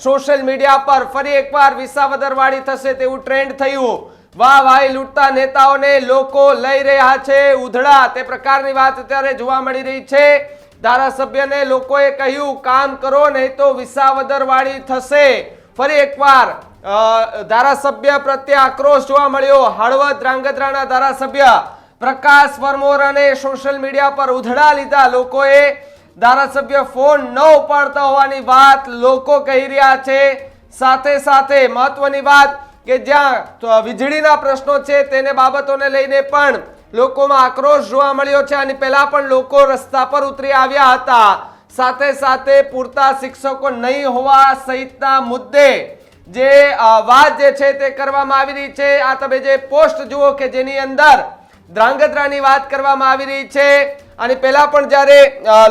Social media પર ફરી એકવાર વિસાવદરવાળી થશે તેવું ટ્રેન્ડ થયું। વાહ વાહી લૂંટતા નેતાઓને લોકો લઈ રહ્યા છે ઉધડા, તે પ્રકારની વાત અત્યારે જોવા મળી રહી છે। ધારાસભ્યને લોકોએ કહ્યું કામ કરો નહીં તો વિસાવદરવાળી થશે। ફરી એકવાર ધારાસભ્ય પ્રત્યે આક્રોશ જોવા મળ્યો। હળવદ ધ્રાંગધ્રાના ધારાસભ્ય પ્રકાશ પરમોરાને સોશિયલ મીડિયા પર ઉધડા લીધા લોકોએ। ધારાસભ્ય ફોન ન ઉપાડતા હોવાની વાત લોકો કહી રહ્યા છે। સાથે સાથે મહત્વની વાત કે જ્યાં વીજળીના પ્રશ્નો છે તેને બાબતોને લઈને પણ લોકોમાં આક્રોશ જોવા મળ્યો છે। અને પહેલા પણ લોકો રસ્તા પર ઉતરી આવ્યા હતા। સાથે સાથે પૂરતા શિક્ષકો નહીં હોવા સહિતના મુદ્દે જે વાત જે છે તે કરવામાં આવી રહી છે। આ તમે જે પોસ્ટ જુઓ કે જેની અંદર ધ્રાંગધ્રાની વાત કરવામાં આવી રહી છે। અને પહેલા પણ જ્યારે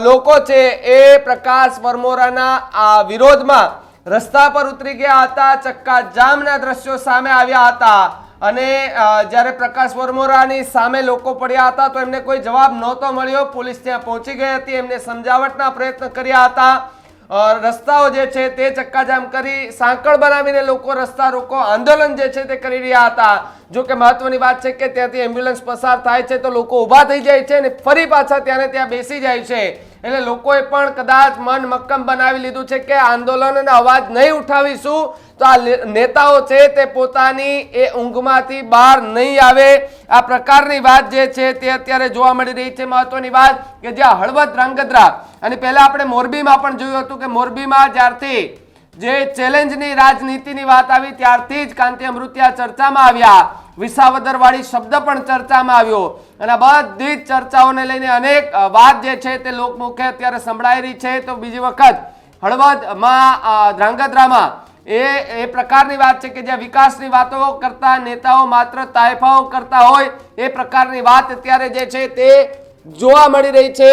લોકો છે એ પ્રકાશ પરમોરાના વિરોધમાં રસ્તા પર ઉતરી ગયા હતા, ચક્કા જામના દ્રશ્યો સામે આવ્યા હતા। અને જ્યારે પ્રકાશ પરમોરાની સામે લોકો પડ્યા હતા તો એમને કોઈ જવાબ નહોતો મળ્યો। પોલીસ ત્યાં પહોંચી ગઈ હતી, એમને સમજાવટના પ્રયત્ન કર્યા હતા। રસ્તાઓ જે છે તે ચક્કાજામ કરી સાંકળ બનાવીને લોકો રસ્તા રોકો આંદોલન જે છે તે કરી રહ્યા હતા। જો કે મહત્વની વાત છે કે ત્યાંથી એમ્બ્યુલન્સ પસાર થાય છે તો લોકો ઊભા થઈ જાય છે અને ફરી પાછા ત્યાં બેસી જાય છે। એટલે લોકોએ પણ કદાચ મન મક્કમ બનાવી લીધું છે કે આંદોલનનો અવાજ નહીં ઉઠાવીશું તો આ નેતાઓ છે તે પોતાની એ ઊંઘમાંથી બહાર નહીં આવે। આ પ્રકારની વાત જે છે તે અત્યારે જોવા મળી રહી છે। મહત્વની વાત કે જ્યાં હળવદ ધ્રાંગધ્રા અને પહેલા આપણે મોરબીમાં પણ જોયું હતું કે મોરબીમાં જ્યારથી જે ચેલેન્જની રાજનીતિની વાત આવી ત્યારથી જ કાંતિ અમૃતિયા ચર્ચામાં આવ્યા। વિસાવદરવાળી શબ્દ પણ ચર્ચામાં આવ્યો અને બધી જ ચર્ચાઓને લઈને અનેક વાત જે છે તે લોકમુખે અત્યારે સંભળાઈ રહી છે। તો બીજી વખત હળવદમાં ધ્રાંગધ્રામાં એ પ્રકારની વાત છે કે જ્યાં વિકાસની વાતો કરતા નેતાઓ માત્ર તાયફાઓ કરતા હોય એ પ્રકારની વાત અત્યારે જે છે તે જોવા મળી રહી છે।